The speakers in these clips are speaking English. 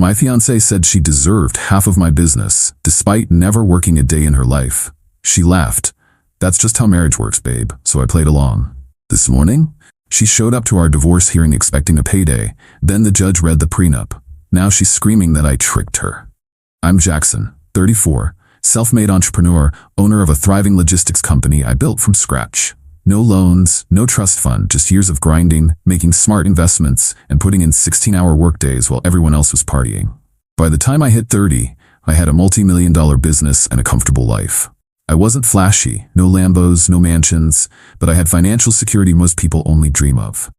My fiancée said she deserved half of my business, despite never working a day in her life. She laughed. That's just how marriage works, babe, so I played along. This morning, she showed up to our divorce hearing expecting a payday. Then the judge read the prenup. Now she's screaming that I tricked her. I'm Jackson, 34, self-made entrepreneur, owner of a thriving logistics company I built from scratch. No loans, no trust fund, just years of grinding, making smart investments, and putting in 16-hour workdays while everyone else was partying. By the time I hit 30, I had a multi-million-dollar business and a comfortable life. I wasn't flashy, no Lambos, no mansions, but I had financial security most people only dream of.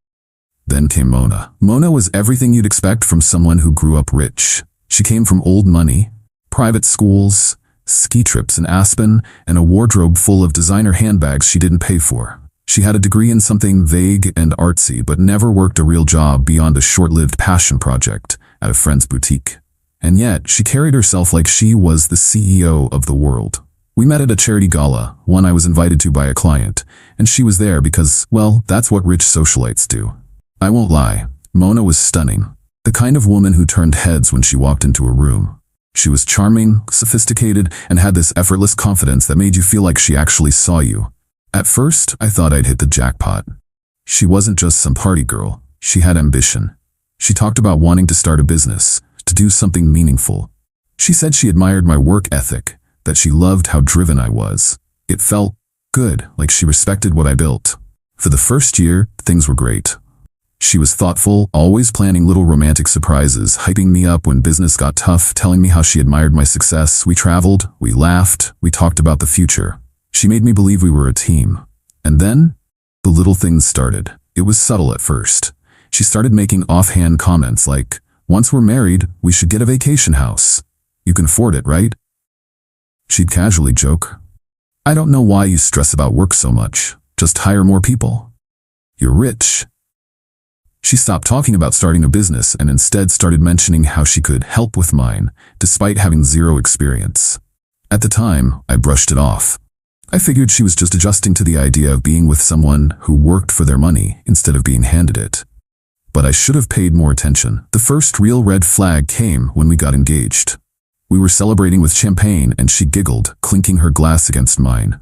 Then came Mona. Mona was everything you'd expect from someone who grew up rich. She came from old money, private schools, ski trips in Aspen, and a wardrobe full of designer handbags she didn't pay for. She had a degree in something vague and artsy, but never worked a real job beyond a short-lived passion project at a friend's boutique. And yet, she carried herself like she was the CEO of the world. We met at a charity gala, one I was invited to by a client, and she was there because, well, that's what rich socialites do. I won't lie, Mona was stunning. The kind of woman who turned heads when she walked into a room. She was charming, sophisticated, and had this effortless confidence that made you feel like she actually saw you. At first, I thought I'd hit the jackpot. She wasn't just some party girl. She had ambition. She talked about wanting to start a business, to do something meaningful. She said she admired my work ethic, that she loved how driven I was. It felt good, like she respected what I built. For the first year, things were great. She was thoughtful, always planning little romantic surprises, hyping me up when business got tough, telling me how she admired my success. We traveled, we laughed, we talked about the future. She made me believe we were a team. And then, the little things started. It was subtle at first. She started making offhand comments like, "Once we're married, we should get a vacation house. You can afford it, right?" She'd casually joke, "I don't know why you stress about work so much. Just hire more people. You're rich." She stopped talking about starting a business and instead started mentioning how she could help with mine, despite having zero experience. At the time, I brushed it off. I figured she was just adjusting to the idea of being with someone who worked for their money instead of being handed it. But I should have paid more attention. The first real red flag came when we got engaged. We were celebrating with champagne and she giggled, clinking her glass against mine.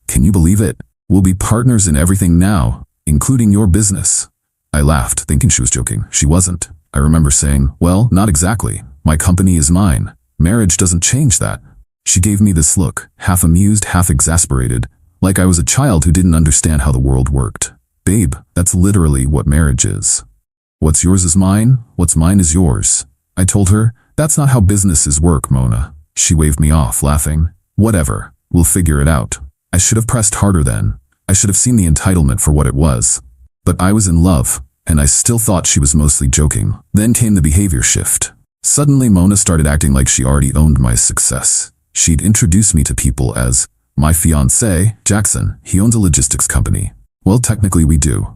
"Can you believe it? We'll be partners in everything now, including your business." I laughed, thinking she was joking. She wasn't. I remember saying, "Well, not exactly. My company is mine. Marriage doesn't change that." She gave me this look, half amused, half exasperated, like I was a child who didn't understand how the world worked. "Babe, that's literally what marriage is. What's yours is mine, what's mine is yours." I told her, "That's not how businesses work, Mona." She waved me off, laughing. "Whatever, we'll figure it out." I should have pressed harder then. I should have seen the entitlement for what it was. But I was in love, and I still thought she was mostly joking. Then came the behavior shift. Suddenly Mona started acting like she already owned my success. She'd introduce me to people as, "My fiancé, Jackson, he owns a logistics company." Well, technically we do.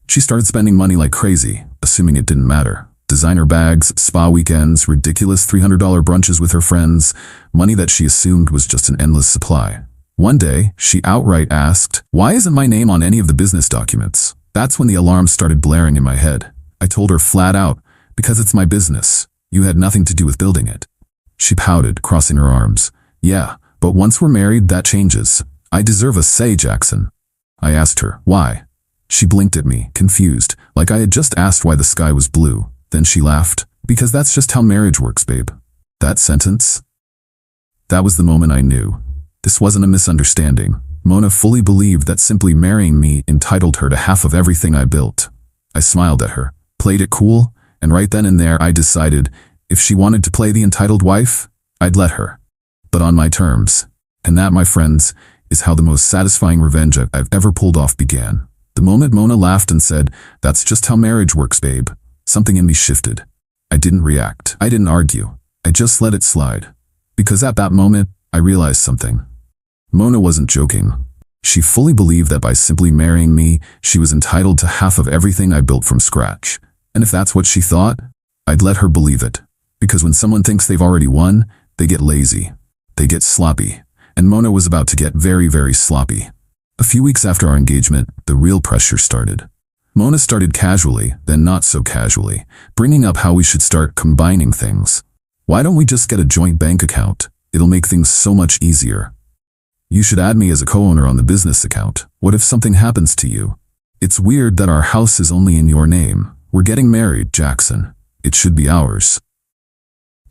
She started spending money like crazy, assuming it didn't matter. Designer bags, spa weekends, ridiculous $300 brunches with her friends, money that she assumed was just an endless supply. One day, she outright asked, "Why isn't my name on any of the business documents?" That's when the alarms started blaring in my head. I told her flat out, "Because it's my business. You had nothing to do with building it." She pouted, crossing her arms. "Yeah, but once we're married, that changes. I deserve a say, Jackson." I asked her, "Why?" She blinked at me, confused, like I had just asked why the sky was blue. Then she laughed, "Because that's just how marriage works, babe." That sentence? That was the moment I knew. This wasn't a misunderstanding. Mona fully believed that simply marrying me entitled her to half of everything I built. I smiled at her, played it cool, and right then and there I decided if she wanted to play the entitled wife, I'd let her. But on my terms. And that, my friends, is how the most satisfying revenge I've ever pulled off began. The moment Mona laughed and said, "That's just how marriage works, babe," something in me shifted. I didn't react. I didn't argue. I just let it slide. Because at that moment, I realized something. Mona wasn't joking. She fully believed that by simply marrying me, she was entitled to half of everything I built from scratch. And if that's what she thought, I'd let her believe it. Because when someone thinks they've already won, they get lazy. They get sloppy. And Mona was about to get very, very sloppy. A few weeks after our engagement, the real pressure started. Mona started casually, then not so casually, bringing up how we should start combining things. Why don't we just get a joint bank account? It'll make things so much easier. You should add me as a co-owner on the business account. What if something happens to you? It's weird that our house is only in your name. We're getting married, Jackson. It should be ours.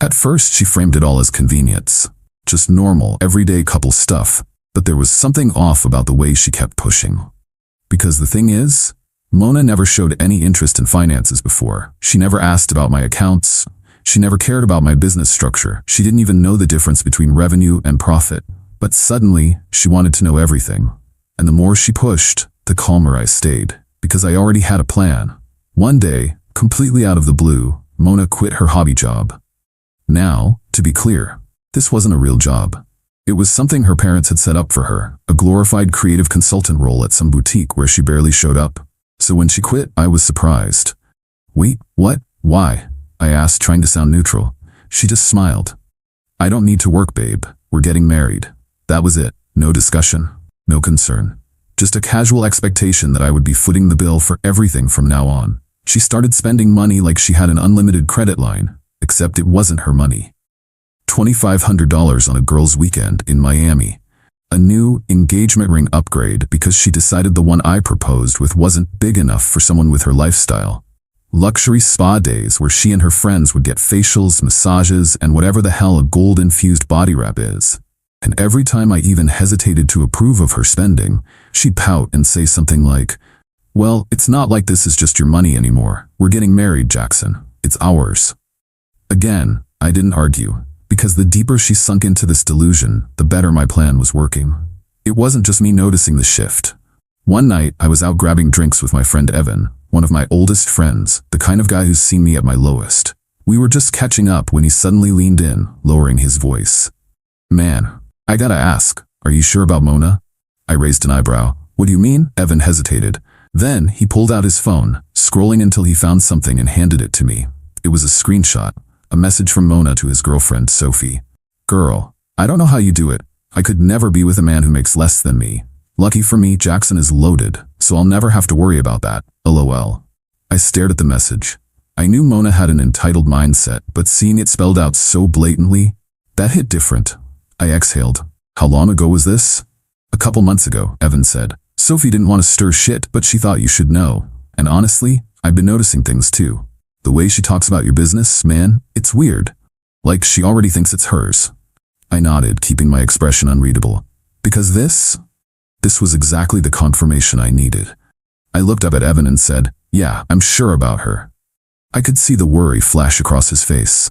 At first, she framed it all as convenience. Just normal, everyday couple stuff. But there was something off about the way she kept pushing. Because the thing is, Mona never showed any interest in finances before. She never asked about my accounts. She never cared about my business structure. She didn't even know the difference between revenue and profit. But suddenly, she wanted to know everything. And the more she pushed, the calmer I stayed, because I already had a plan. One day, completely out of the blue, Mona quit her hobby job. Now, to be clear, this wasn't a real job. It was something her parents had set up for her, a glorified creative consultant role at some boutique where she barely showed up. So when she quit, I was surprised. Wait, what? Why? I asked, trying to sound neutral. She just smiled. I don't need to work, babe. We're getting married. That was it. No discussion. No concern. Just a casual expectation that I would be footing the bill for everything from now on. She started spending money like she had an unlimited credit line, except it wasn't her money. $2,500 on a girls' weekend in Miami. A new engagement ring upgrade because she decided the one I proposed with wasn't big enough for someone with her lifestyle. Luxury spa days where she and her friends would get facials, massages, and whatever the hell a gold-infused body wrap is. And every time I even hesitated to approve of her spending, she'd pout and say something like, "Well, it's not like this is just your money anymore. We're getting married, Jackson. It's ours." Again, I didn't argue, because the deeper she sunk into this delusion, the better my plan was working. It wasn't just me noticing the shift. One night, I was out grabbing drinks with my friend Evan, one of my oldest friends, the kind of guy who's seen me at my lowest. We were just catching up when he suddenly leaned in, lowering his voice. "Man, I gotta ask, are you sure about Mona?" I raised an eyebrow. "What do you mean?" Evan hesitated. Then he pulled out his phone, scrolling until he found something and handed it to me. It was a screenshot, a message from Mona to his girlfriend, Sophie. "Girl, I don't know how you do it. I could never be with a man who makes less than me. Lucky for me, Jackson is loaded, so I'll never have to worry about that. LOL." I stared at the message. I knew Mona had an entitled mindset, but seeing it spelled out so blatantly, that hit different. I exhaled. "How long ago was this?" "A couple months ago," Evan said. "Sophie didn't want to stir shit, but she thought you should know. And honestly, I've been noticing things too. The way she talks about your business, man, it's weird. Like she already thinks it's hers." I nodded, keeping my expression unreadable. Because this was exactly the confirmation I needed. I looked up at Evan and said, "Yeah, I'm sure about her." I could see the worry flash across his face.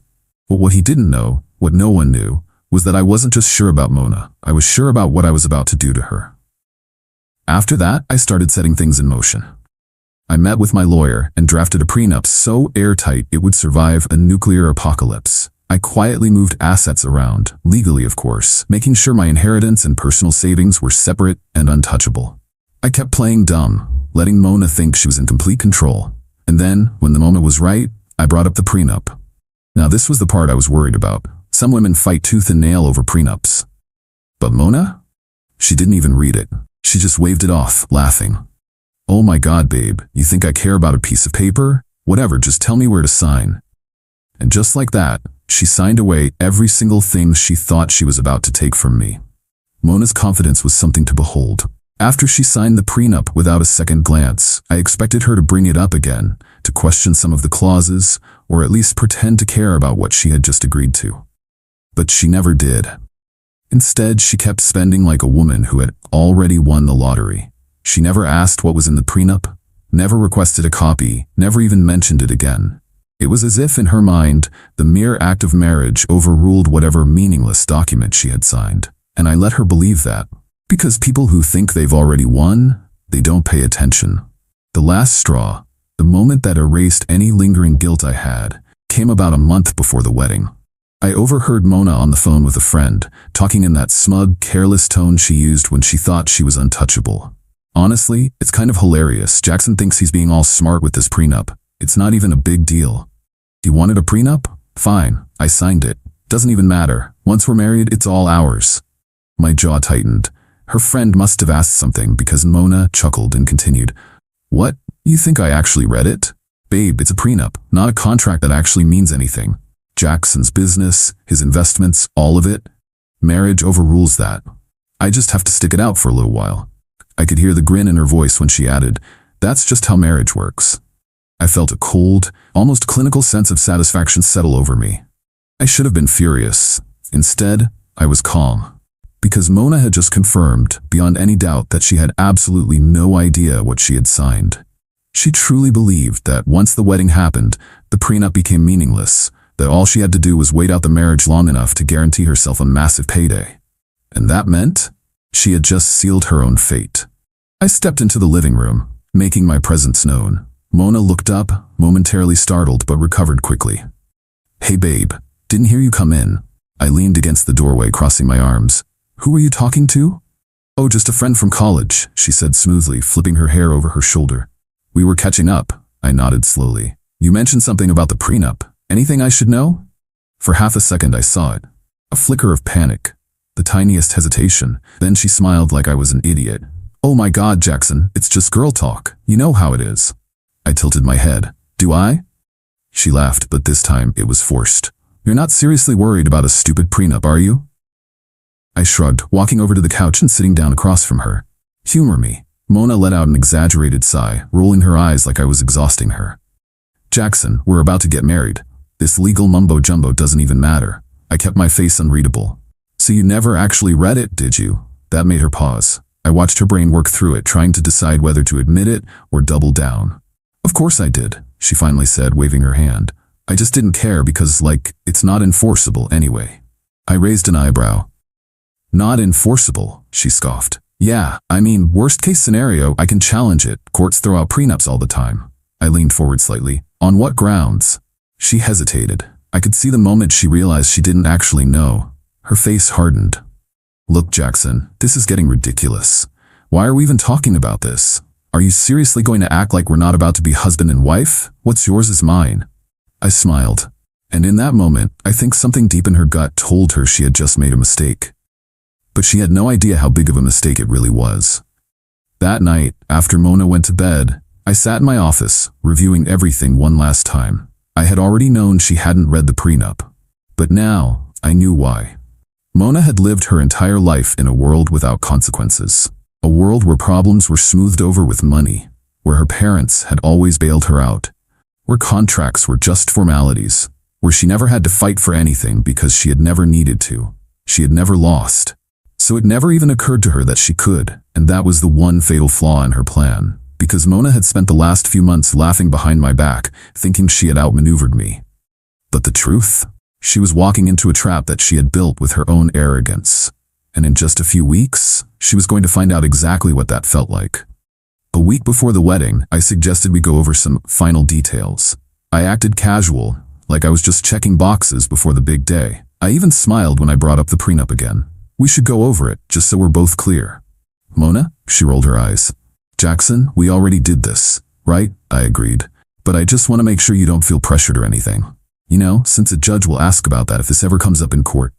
But what he didn't know, what no one knew, was that I wasn't just sure about Mona. I was sure about what I was about to do to her. After that, I started setting things in motion. I met with my lawyer and drafted a prenup so airtight it would survive a nuclear apocalypse. I quietly moved assets around, legally of course, making sure my inheritance and personal savings were separate and untouchable. I kept playing dumb, letting Mona think she was in complete control. And then, when the moment was right, I brought up the prenup. Now this was the part I was worried about. Some women fight tooth and nail over prenups. But Mona? She didn't even read it. She just waved it off, laughing. "Oh my God, babe, you think I care about a piece of paper? Whatever, just tell me where to sign." And just like that, she signed away every single thing she thought she was about to take from me. Mona's confidence was something to behold. After she signed the prenup without a second glance, I expected her to bring it up again, to question some of the clauses, or at least pretend to care about what she had just agreed to. But she never did. Instead, she kept spending like a woman who had already won the lottery. She never asked what was in the prenup, never requested a copy, never even mentioned it again. It was as if, in her mind, the mere act of marriage overruled whatever meaningless document she had signed. And I let her believe that. Because people who think they've already won, they don't pay attention. The last straw, the moment that erased any lingering guilt I had, came about a month before the wedding. I overheard Mona on the phone with a friend, talking in that smug, careless tone she used when she thought she was untouchable. Honestly, it's kind of hilarious. Jackson thinks he's being all smart with this prenup. It's not even a big deal. He wanted a prenup? Fine, I signed it. Doesn't even matter. Once we're married, it's all ours. My jaw tightened. Her friend must have asked something because Mona chuckled and continued. What? You think I actually read it? Babe, it's a prenup, not a contract that actually means anything. Jackson's business, his investments, all of it. Marriage overrules that. I just have to stick it out for a little while. I could hear the grin in her voice when she added, "That's just how marriage works." I felt a cold, almost clinical sense of satisfaction settle over me. I should have been furious. Instead, I was calm. Because Mona had just confirmed, beyond any doubt, that she had absolutely no idea what she had signed. She truly believed that once the wedding happened, the prenup became meaningless, that all she had to do was wait out the marriage long enough to guarantee herself a massive payday. And that meant she had just sealed her own fate. I stepped into the living room, making my presence known. Mona looked up, momentarily startled but recovered quickly. "Hey babe, didn't hear you come in." I leaned against the doorway, crossing my arms. "Who were you talking to?" "Oh, just a friend from college," she said smoothly, flipping her hair over her shoulder. "We were catching up," I nodded slowly. "You mentioned something about the prenup. Anything I should know?" For half a second I saw it. A flicker of panic. The tiniest hesitation. Then she smiled like I was an idiot. "Oh my God, Jackson, it's just girl talk. You know how it is." I tilted my head. "Do I?" She laughed, but this time it was forced. "You're not seriously worried about a stupid prenup, are you?" I shrugged, walking over to the couch and sitting down across from her. "Humor me." Mona let out an exaggerated sigh, rolling her eyes like I was exhausting her. "Jackson, we're about to get married. This legal mumbo-jumbo doesn't even matter." I kept my face unreadable. "So you never actually read it, did you?" That made her pause. I watched her brain work through it, trying to decide whether to admit it or double down. "Of course I did," she finally said, waving her hand. "I just didn't care because, it's not enforceable anyway." I raised an eyebrow. "Not enforceable," she scoffed. "Yeah, I mean, worst case scenario, I can challenge it. Courts throw out prenups all the time." I leaned forward slightly. "On what grounds?" She hesitated. I could see the moment she realized she didn't actually know. Her face hardened. "Look, Jackson, this is getting ridiculous. Why are we even talking about this? Are you seriously going to act like we're not about to be husband and wife? What's yours is mine." I smiled. And in that moment, I think something deep in her gut told her she had just made a mistake. But she had no idea how big of a mistake it really was. That night, after Mona went to bed, I sat in my office, reviewing everything one last time. I had already known she hadn't read the prenup. But now, I knew why. Mona had lived her entire life in a world without consequences. A world where problems were smoothed over with money, where her parents had always bailed her out, where contracts were just formalities, where she never had to fight for anything because she had never needed to. She had never lost. So it never even occurred to her that she could, and that was the one fatal flaw in her plan. Because Mona had spent the last few months laughing behind my back, thinking she had outmaneuvered me. But the truth? She was walking into a trap that she had built with her own arrogance. And in just a few weeks, she was going to find out exactly what that felt like. A week before the wedding, I suggested we go over some final details. I acted casual, like I was just checking boxes before the big day. I even smiled when I brought up the prenup again. "We should go over it, just so we're both clear." "Mona?" She rolled her eyes. "Jackson, we already did this, right?" I agreed. "But I just want to make sure you don't feel pressured or anything. You know, since a judge will ask about that if this ever comes up in court."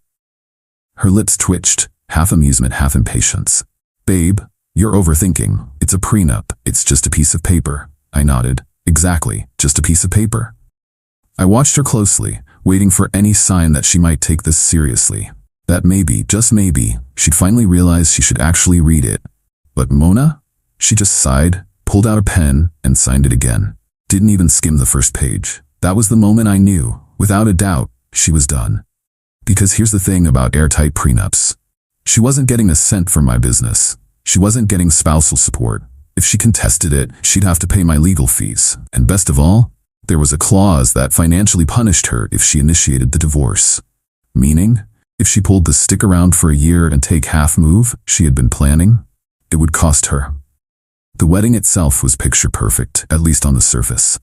Her lips twitched, half amusement, half impatience. "Babe, you're overthinking. It's a prenup. It's just a piece of paper." I nodded. "Exactly, just a piece of paper." I watched her closely, waiting for any sign that she might take this seriously. That maybe, just maybe, she'd finally realize she should actually read it. But Mona? She just sighed, pulled out a pen, and signed it again. Didn't even skim the first page. That was the moment I knew, without a doubt, she was done. Because here's the thing about airtight prenups. She wasn't getting a cent from my business. She wasn't getting spousal support. If she contested it, she'd have to pay my legal fees. And best of all, there was a clause that financially punished her if she initiated the divorce. Meaning, if she pulled the stick around for a year and take half move she had been planning, it would cost her. The wedding itself was picture perfect, at least on the surface.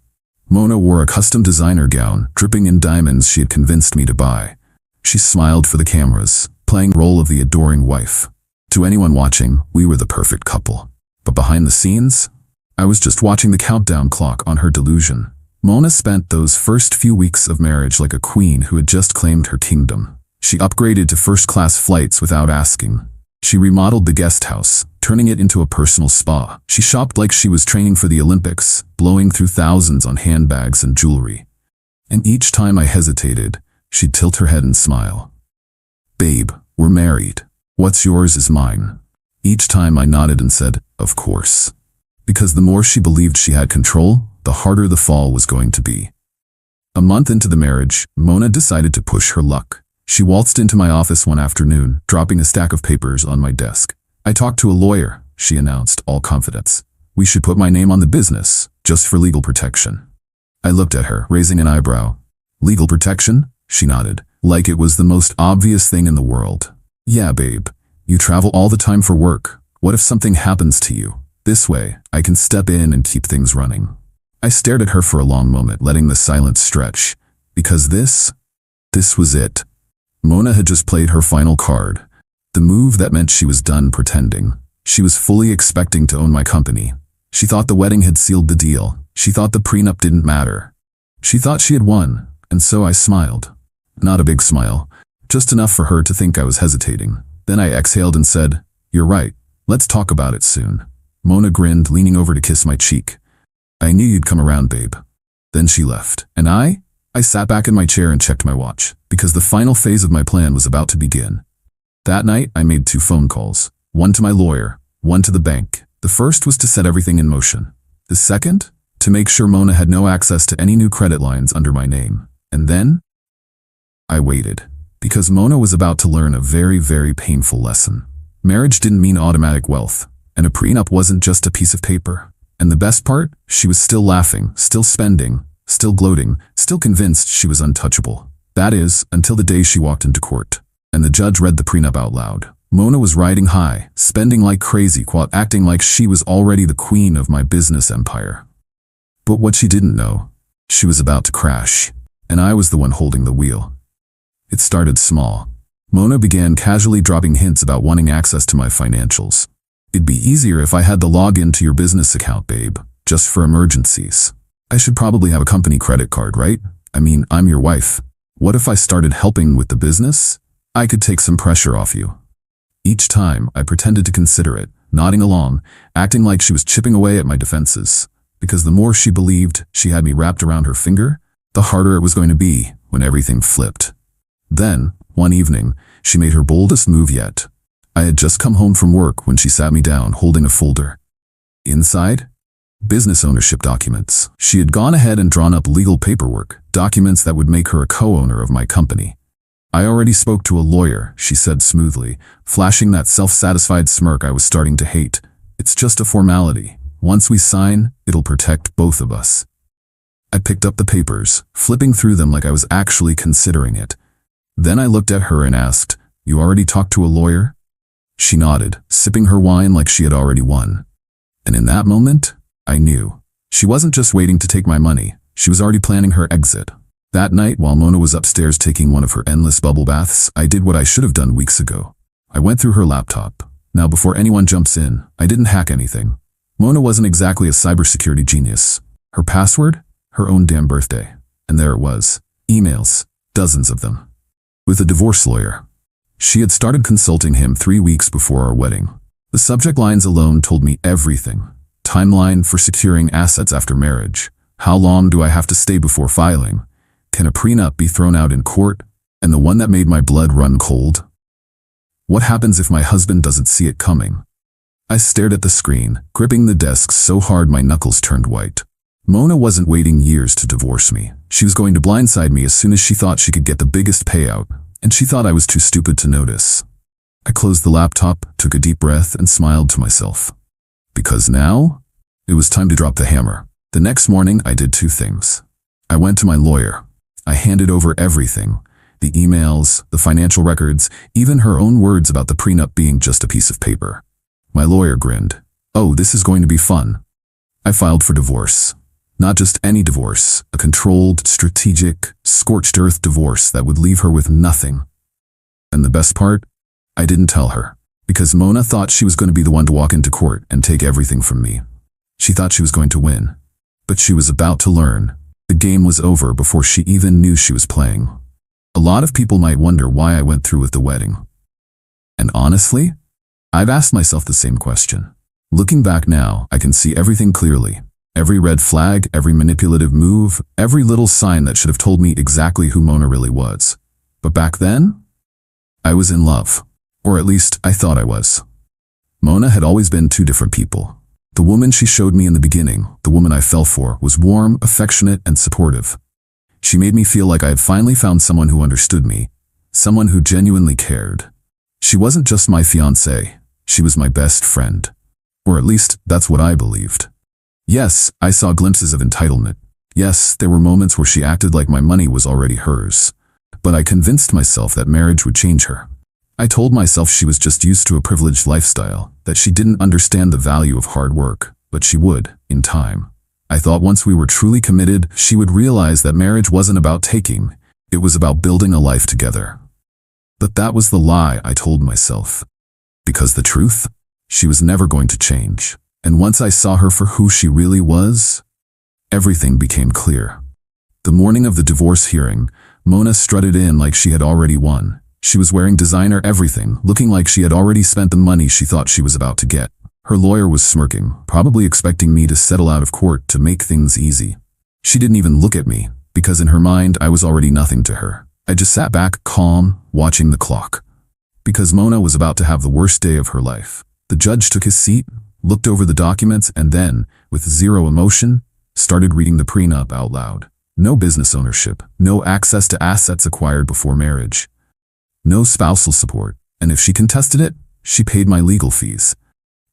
Mona wore a custom designer gown, dripping in diamonds she had convinced me to buy. She smiled for the cameras, playing the role of the adoring wife. To anyone watching, we were the perfect couple. But behind the scenes, I was just watching the countdown clock on her delusion. Mona spent those first few weeks of marriage like a queen who had just claimed her kingdom. She upgraded to first-class flights without asking. She remodeled the guest house, turning it into a personal spa. She shopped like she was training for the Olympics, blowing through thousands on handbags and jewelry. And each time I hesitated, she'd tilt her head and smile. "Babe, we're married. What's yours is mine." Each time I nodded and said, "Of course." Because the more she believed she had control, the harder the fall was going to be. A month into the marriage, Mona decided to push her luck. She waltzed into my office one afternoon, dropping a stack of papers on my desk. "I talked to a lawyer," she announced, all confidence. "We should put my name on the business, just for legal protection." I looked at her, raising an eyebrow. "Legal protection?" She nodded, like it was the most obvious thing in the world. "Yeah, babe. You travel all the time for work. What if something happens to you? This way, I can step in and keep things running." I stared at her for a long moment, letting the silence stretch. Because this was it. Mona had just played her final card. The move that meant she was done pretending. She was fully expecting to own my company. She thought the wedding had sealed the deal. She thought the prenup didn't matter. She thought she had won, and so I smiled. Not a big smile, just enough for her to think I was hesitating. Then I exhaled and said, "You're right. Let's talk about it soon." Mona grinned, leaning over to kiss my cheek. "I knew you'd come around, babe." Then she left, and I sat back in my chair and checked my watch, because the final phase of my plan was about to begin. That night, I made 2 phone calls, one to my lawyer, one to the bank. The first was to set everything in motion. The second, to make sure Mona had no access to any new credit lines under my name. And then, I waited, because Mona was about to learn a very, very painful lesson. Marriage didn't mean automatic wealth, and a prenup wasn't just a piece of paper. And the best part, she was still laughing, still spending, still gloating, still convinced she was untouchable. That is, until the day she walked into court, and the judge read the prenup out loud. Mona was riding high, spending like crazy while acting like she was already the queen of my business empire. But what she didn't know, she was about to crash, and I was the one holding the wheel. It started small. Mona began casually dropping hints about wanting access to my financials. "It'd be easier if I had the login to your business account, babe, just for emergencies. I should probably have a company credit card, right? I mean, I'm your wife. What if I started helping with the business? I could take some pressure off you." Each time, I pretended to consider it, nodding along, acting like she was chipping away at my defenses. Because the more she believed she had me wrapped around her finger, the harder it was going to be when everything flipped. Then, one evening, she made her boldest move yet. I had just come home from work when she sat me down holding a folder. Inside, business ownership documents. She had gone ahead and drawn up legal paperwork, documents that would make her a co-owner of my company. "I already spoke to a lawyer," she said smoothly, flashing that self-satisfied smirk I was starting to hate. "It's just a formality. Once we sign, it'll protect both of us." I picked up the papers, flipping through them like I was actually considering it. Then I looked at her and asked, "You already talked to a lawyer?" She nodded, sipping her wine like she had already won. And in that moment, I knew. She wasn't just waiting to take my money, she was already planning her exit. That night, while Mona was upstairs taking one of her endless bubble baths, I did what I should have done weeks ago. I went through her laptop. Now, before anyone jumps in, I didn't hack anything. Mona wasn't exactly a cybersecurity genius. Her password? Her own damn birthday. And there it was. Emails. Dozens of them. With a divorce lawyer. She had started consulting him 3 weeks before our wedding. The subject lines alone told me everything. Timeline for securing assets after marriage. How long do I have to stay before filing? Can a prenup be thrown out in court? And the one that made my blood run cold? What happens if my husband doesn't see it coming? I stared at the screen, gripping the desk so hard my knuckles turned white. Mona wasn't waiting years to divorce me. She was going to blindside me as soon as she thought she could get the biggest payout, and she thought I was too stupid to notice. I closed the laptop, took a deep breath, and smiled to myself. Because now, it was time to drop the hammer. The next morning, I did 2 things. I went to my lawyer. I handed over everything. The emails, the financial records, even her own words about the prenup being just a piece of paper. My lawyer grinned. "Oh, this is going to be fun." I filed for divorce. Not just any divorce, a controlled, strategic, scorched earth divorce that would leave her with nothing. And the best part? I didn't tell her. Because Mona thought she was going to be the one to walk into court and take everything from me. She thought she was going to win. But she was about to learn. The game was over before she even knew she was playing. A lot of people might wonder why I went through with the wedding. And honestly, I've asked myself the same question. Looking back now, I can see everything clearly. Every red flag, every manipulative move, every little sign that should have told me exactly who Mona really was. But back then, I was in love. Or at least, I thought I was. Mona had always been two different people. The woman she showed me in the beginning, the woman I fell for, was warm, affectionate, and supportive. She made me feel like I had finally found someone who understood me, someone who genuinely cared. She wasn't just my fiancée, she was my best friend. Or at least, that's what I believed. Yes, I saw glimpses of entitlement. Yes, there were moments where she acted like my money was already hers. But I convinced myself that marriage would change her. I told myself she was just used to a privileged lifestyle, that she didn't understand the value of hard work, but she would, in time. I thought once we were truly committed, she would realize that marriage wasn't about taking, it was about building a life together. But that was the lie I told myself. Because the truth? She was never going to change. And once I saw her for who she really was, everything became clear. The morning of the divorce hearing, Mona strutted in like she had already won. She was wearing designer everything, looking like she had already spent the money she thought she was about to get. Her lawyer was smirking, probably expecting me to settle out of court to make things easy. She didn't even look at me, because in her mind I was already nothing to her. I just sat back, calm, watching the clock. Because Mona was about to have the worst day of her life. The judge took his seat, looked over the documents, and then, with zero emotion, started reading the prenup out loud. No business ownership, no access to assets acquired before marriage. No spousal support, and if she contested it, she paid my legal fees.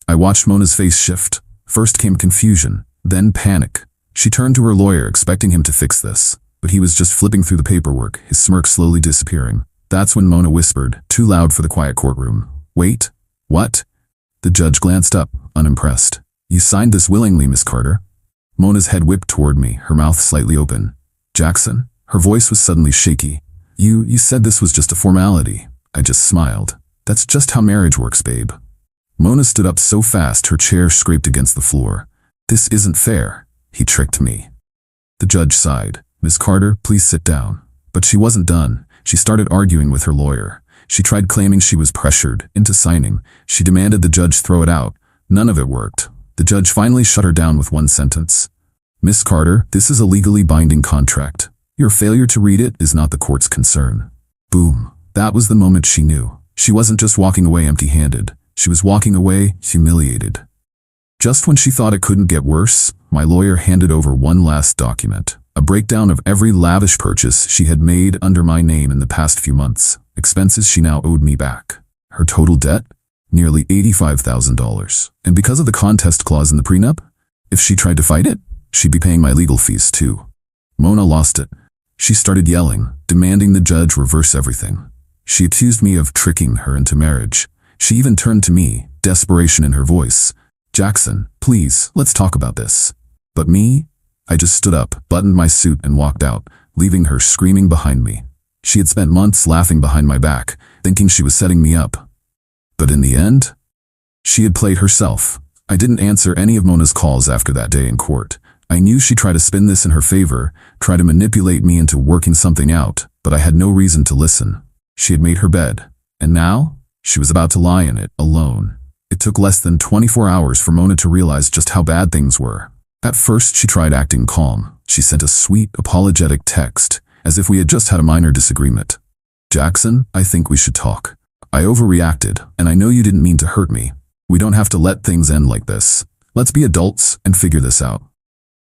I watched Mona's face shift. First came confusion, then panic. She turned to her lawyer expecting him to fix this, but he was just flipping through the paperwork, his smirk slowly disappearing. That's when Mona whispered, too loud for the quiet courtroom. "Wait, what?" The judge glanced up, unimpressed. "You signed this willingly, Miss Carter." Mona's head whipped toward me, her mouth slightly open. "Jackson?" Her voice was suddenly shaky. You said this was just a formality." I just smiled. "That's just how marriage works, babe." Mona stood up so fast her chair scraped against the floor. "This isn't fair. He tricked me." The judge sighed. "Miss Carter, please sit down." But she wasn't done. She started arguing with her lawyer. She tried claiming she was pressured into signing. She demanded the judge throw it out. None of it worked. The judge finally shut her down with one sentence. "Miss Carter, this is a legally binding contract. Your failure to read it is not the court's concern." Boom. That was the moment she knew. She wasn't just walking away empty-handed. She was walking away humiliated. Just when she thought it couldn't get worse, my lawyer handed over one last document. A breakdown of every lavish purchase she had made under my name in the past few months. Expenses she now owed me back. Her total debt? Nearly $85,000. And because of the contest clause in the prenup, if she tried to fight it, she'd be paying my legal fees too. Mona lost it. She started yelling, demanding the judge reverse everything. She accused me of tricking her into marriage. She even turned to me, desperation in her voice. "Jackson, please, let's talk about this." But me? I just stood up, buttoned my suit, and walked out, leaving her screaming behind me. She had spent months laughing behind my back, thinking she was setting me up. But in the end, she had played herself. I didn't answer any of Mona's calls after that day in court. I knew she'd try to spin this in her favor, try to manipulate me into working something out, but I had no reason to listen. She had made her bed, and now she was about to lie in it, alone. It took less than 24 hours for Mona to realize just how bad things were. At first, she tried acting calm. She sent a sweet, apologetic text, as if we had just had a minor disagreement. "Jackson, I think we should talk. I overreacted, and I know you didn't mean to hurt me. We don't have to let things end like this. Let's be adults and figure this out."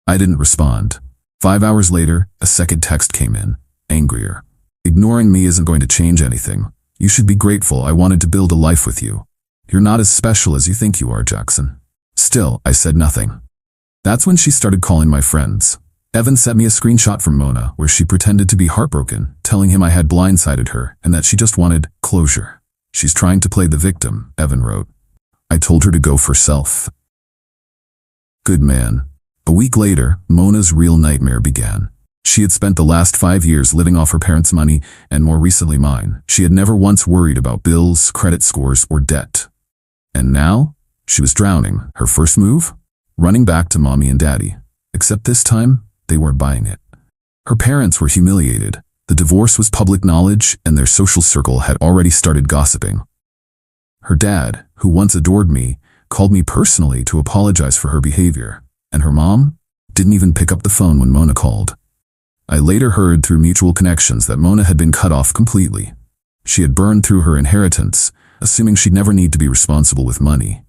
I didn't respond. 5 hours later, a second text came in, angrier. "Ignoring me isn't going to change anything. You should be grateful I wanted to build a life with you. You're not as special as you think you are, Jackson." Still, I said nothing. That's when she started calling my friends. Evan sent me a screenshot from Mona where she pretended to be heartbroken, telling him I had blindsided her and that she just wanted closure. "She's trying to play the victim," Evan wrote. "I told her to go for self." Good man. A week later, Mona's real nightmare began. She had spent the last 5 years living off her parents' money, and more recently mine. She had never once worried about bills, credit scores, or debt. And now, she was drowning. Her first move? Running back to mommy and daddy. Except this time, they weren't buying it. Her parents were humiliated. The divorce was public knowledge, and their social circle had already started gossiping. Her dad, who once adored me, called me personally to apologize for her behavior, and her mom didn't even pick up the phone when Mona called. I later heard through mutual connections that Mona had been cut off completely. She had burned through her inheritance, assuming she'd never need to be responsible with money.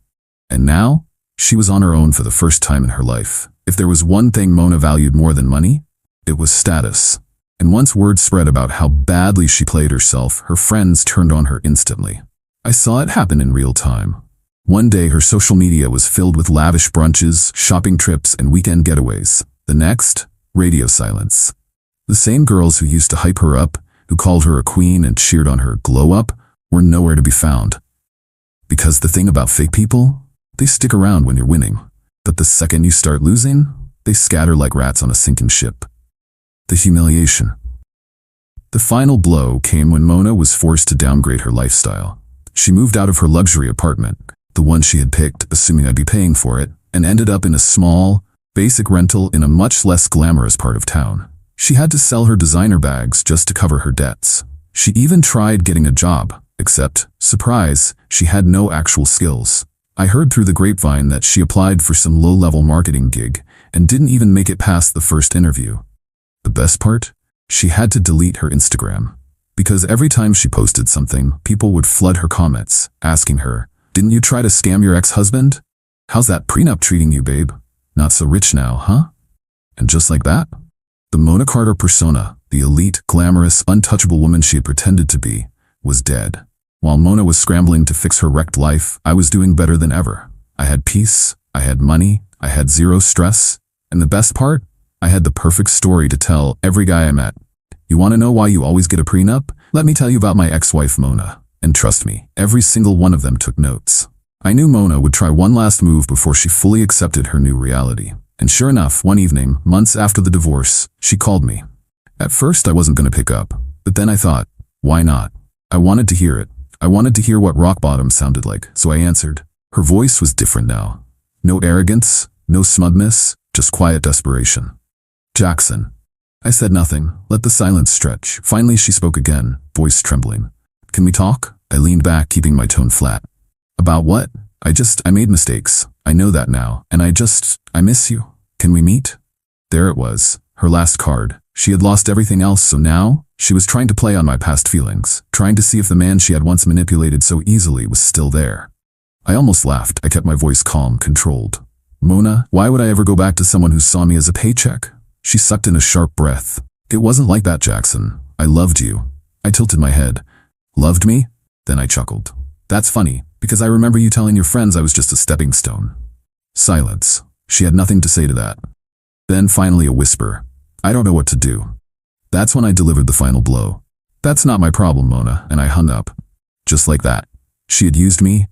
And now, she was on her own for the first time in her life. If there was one thing Mona valued more than money, it was status. And once word spread about how badly she played herself, her friends turned on her instantly. I saw it happen in real time. One day her social media was filled with lavish brunches, shopping trips, and weekend getaways. The next, radio silence. The same girls who used to hype her up, who called her a queen and cheered on her glow up, were nowhere to be found. Because the thing about fake people, they stick around when you're winning. But the second you start losing, they scatter like rats on a sinking ship. The humiliation. The final blow came when Mona was forced to downgrade her lifestyle. She moved out of her luxury apartment, the one she had picked, assuming I'd be paying for it, and ended up in a small, basic rental in a much less glamorous part of town. She had to sell her designer bags just to cover her debts. She even tried getting a job, except, surprise, she had no actual skills. I heard through the grapevine that she applied for some low-level marketing gig and didn't even make it past the first interview. The best part? She had to delete her Instagram. Because every time she posted something, people would flood her comments, asking her, "Didn't you try to scam your ex-husband? How's that prenup treating you, babe? Not so rich now, huh?" And just like that, the Mona Carter persona, the elite, glamorous, untouchable woman she had pretended to be, was dead. While Mona was scrambling to fix her wrecked life, I was doing better than ever. I had peace, I had money, I had zero stress, and the best part? I had the perfect story to tell every guy I met. You want to know why you always get a prenup? Let me tell you about my ex-wife Mona. And trust me, every single one of them took notes. I knew Mona would try one last move before she fully accepted her new reality. And sure enough, one evening, months after the divorce, she called me. At first I wasn't going to pick up, but then I thought, why not? I wanted to hear it. I wanted to hear what rock bottom sounded like, so I answered. Her voice was different now. No arrogance, no smugness, just quiet desperation. "Jackson." I said nothing, let the silence stretch. Finally she spoke again, voice trembling. "Can we talk?" I leaned back, keeping my tone flat. "About what?" I made mistakes. I know that now, and I miss you. Can we meet?" There it was, her last card. She had lost everything else, so now she was trying to play on my past feelings, trying to see if the man she had once manipulated so easily was still there. I almost laughed. I kept my voice calm, controlled. "Mona, why would I ever go back to someone who saw me as a paycheck?" She sucked in a sharp breath. "It wasn't like that, Jackson. I loved you." I tilted my head. "Loved me?" Then I chuckled. "That's funny, because I remember you telling your friends I was just a stepping stone." Silence. She had nothing to say to that. Then finally a whisper. "I don't know what to do." That's when I delivered the final blow. "That's not my problem, Mona," and I hung up. Just like that. She had used me,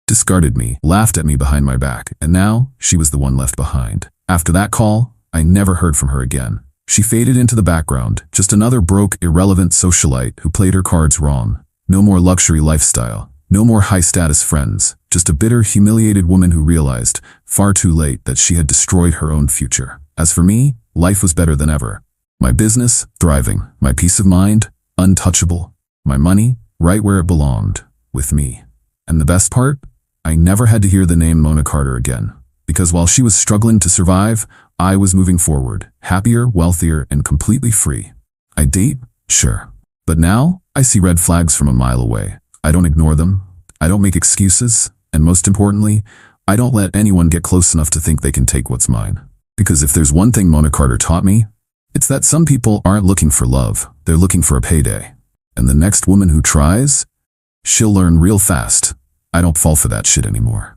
discarded me, laughed at me behind my back, and now she was the one left behind. After that call, I never heard from her again. She faded into the background, just another broke, irrelevant socialite who played her cards wrong. No more luxury lifestyle, no more high-status friends, just a bitter, humiliated woman who realized, far too late, that she had destroyed her own future. As for me, life was better than ever. My business, thriving. My peace of mind, untouchable. My money, right where it belonged, with me. And the best part? I never had to hear the name Mona Carter again. Because while she was struggling to survive, I was moving forward, happier, wealthier, and completely free. I date? Sure. But now, I see red flags from a mile away. I don't ignore them. I don't make excuses. And most importantly, I don't let anyone get close enough to think they can take what's mine. Because if there's one thing Mona Carter taught me, it's that some people aren't looking for love. They're looking for a payday. And the next woman who tries, she'll learn real fast. I don't fall for that shit anymore.